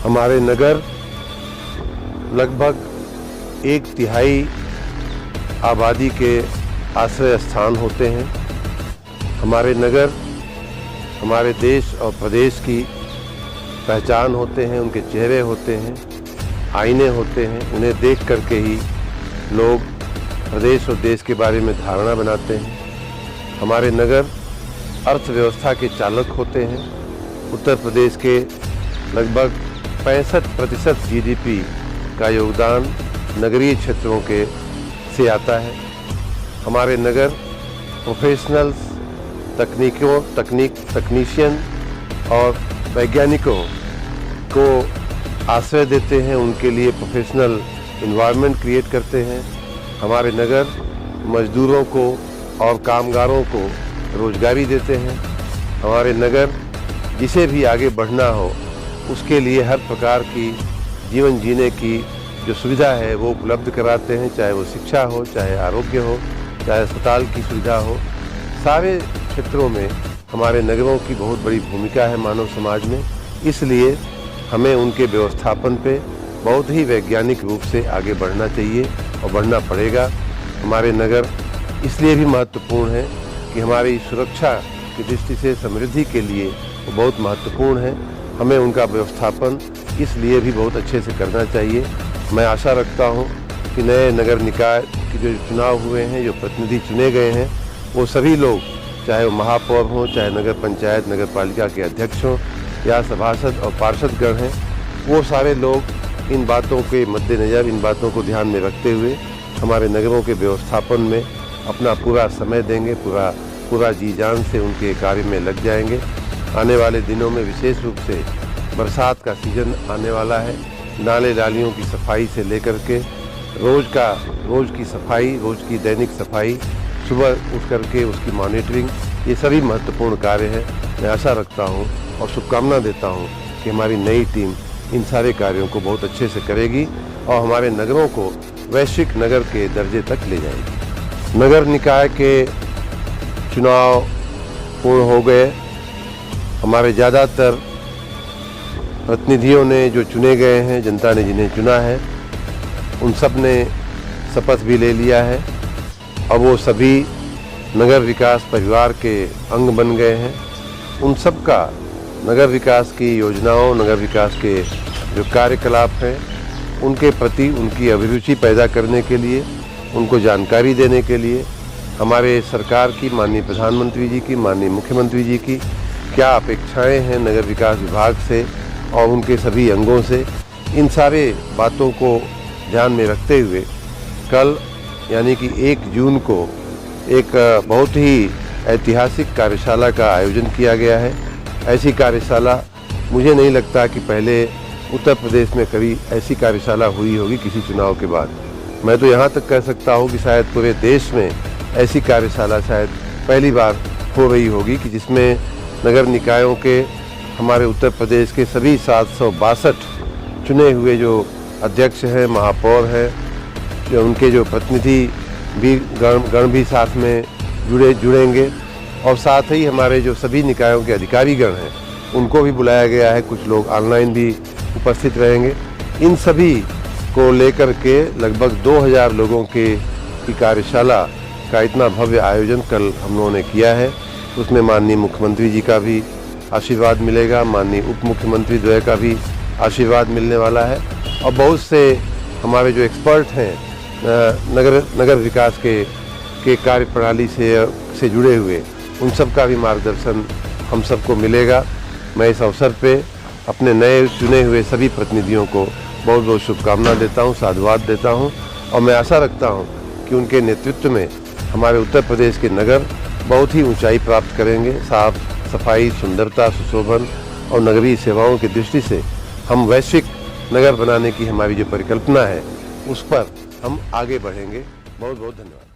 हमारे नगर लगभग 1/3 आबादी के आश्रय स्थान होते हैं। हमारे नगर हमारे देश और प्रदेश की पहचान होते हैं, उनके चेहरे होते हैं, आईने होते हैं। उन्हें देख करके ही लोग प्रदेश और देश के बारे में धारणा बनाते हैं। हमारे नगर अर्थव्यवस्था के चालक होते हैं। उत्तर प्रदेश के लगभग 65% GDP का योगदान नगरीय क्षेत्रों के से आता है। हमारे नगर प्रोफेशनल्स, तकनीशियन और वैज्ञानिकों को आश्रय देते हैं, उनके लिए प्रोफेशनल एनवायरनमेंट क्रिएट करते हैं। हमारे नगर मजदूरों को और कामगारों को रोजगारी देते हैं। हमारे नगर जिसे भी आगे बढ़ना हो उसके लिए हर प्रकार की जीवन जीने की जो सुविधा है वो उपलब्ध कराते हैं, चाहे वो शिक्षा हो, चाहे आरोग्य हो, चाहे अस्पताल की सुविधा हो। सारे क्षेत्रों में हमारे नगरों की बहुत बड़ी भूमिका है मानव समाज में। इसलिए हमें उनके व्यवस्थापन पे बहुत ही वैज्ञानिक रूप से आगे बढ़ना चाहिए और बढ़ना पड़ेगा। हमारे नगर इसलिए भी महत्वपूर्ण है कि हमारी सुरक्षा की दृष्टि से समृद्धि के लिए वो बहुत महत्वपूर्ण है। हमें उनका व्यवस्थापन इसलिए भी बहुत अच्छे से करना चाहिए। मैं आशा रखता हूँ कि नए नगर निकाय के जो चुनाव हुए हैं, जो प्रतिनिधि चुने गए हैं, वो सभी लोग, चाहे वो महापौर हों, चाहे नगर पंचायत नगर पालिका के अध्यक्ष हों या सभासद और पार्षदगण हैं, वो सारे लोग इन बातों के मद्देनज़र, इन बातों को ध्यान में रखते हुए हमारे नगरों के व्यवस्थापन में अपना पूरा समय देंगे, पूरा जी जान से उनके कार्य में लग जाएंगे। आने वाले दिनों में विशेष रूप से बरसात का सीजन आने वाला है। नाले नालियों की सफाई से लेकर के रोज़ की सफाई, रोज़ की दैनिक सफाई, सुबह उठ करके उसकी मॉनिटरिंग, ये सभी महत्वपूर्ण कार्य हैं। मैं आशा रखता हूँ और शुभकामना देता हूँ कि हमारी नई टीम इन सारे कार्यों को बहुत अच्छे से करेगी और हमारे नगरों को वैश्विक नगर के दर्जे तक ले जाएगी। नगर निकाय के चुनाव पूर्ण हो गए। हमारे ज़्यादातर प्रतिनिधियों ने जो चुने गए हैं, जनता ने जिन्हें चुना है, उन सब ने शपथ भी ले लिया है। अब वो सभी नगर विकास परिवार के अंग बन गए हैं। उन सब का नगर विकास की योजनाओं, नगर विकास के जो कार्यकलाप हैं, उनके प्रति उनकी अभिरुचि पैदा करने के लिए, उनको जानकारी देने के लिए हमारे सरकार की, माननीय प्रधानमंत्री जी की, माननीय मुख्यमंत्री जी की क्या अपेक्षाएं हैं नगर विकास विभाग से और उनके सभी अंगों से, इन सारे बातों को ध्यान में रखते हुए कल यानी कि 1 जून को एक बहुत ही ऐतिहासिक कार्यशाला का आयोजन किया गया है। ऐसी कार्यशाला मुझे नहीं लगता कि पहले उत्तर प्रदेश में कभी ऐसी कार्यशाला हुई होगी किसी चुनाव के बाद। मैं तो यहाँ तक कह सकता हूँ कि शायद पूरे देश में ऐसी कार्यशाला शायद पहली बार हो रही होगी कि जिसमें नगर निकायों के हमारे उत्तर प्रदेश के सभी 762 चुने हुए जो अध्यक्ष हैं, महापौर हैं, जो उनके जो प्रतिनिधि भी गण भी साथ में जुड़ेंगे और साथ ही हमारे जो सभी निकायों के अधिकारीगण हैं उनको भी बुलाया गया है। कुछ लोग ऑनलाइन भी उपस्थित रहेंगे। इन सभी को लेकर के लगभग 2000 लोगों की कार्यशाला का इतना भव्य आयोजन कल हम लोगों ने किया है। उसमें माननीय मुख्यमंत्री जी का भी आशीर्वाद मिलेगा, माननीय उप मुख्यमंत्री द्वय का भी आशीर्वाद मिलने वाला है और बहुत से हमारे जो एक्सपर्ट हैं नगर विकास के कार्य प्रणाली से जुड़े हुए, उन सब का भी मार्गदर्शन हम सबको मिलेगा। मैं इस अवसर पे अपने नए चुने हुए सभी प्रतिनिधियों को बहुत बहुत शुभकामना देता हूँ, साधुवाद देता हूँ और मैं आशा रखता हूँ कि उनके नेतृत्व में हमारे उत्तर प्रदेश के नगर बहुत ही ऊंचाई प्राप्त करेंगे। साफ सफाई, सुंदरता, सुशोभन और नगरीय सेवाओं की दृष्टि से हम वैश्विक नगर बनाने की हमारी जो परिकल्पना है उस पर हम आगे बढ़ेंगे। बहुत बहुत धन्यवाद।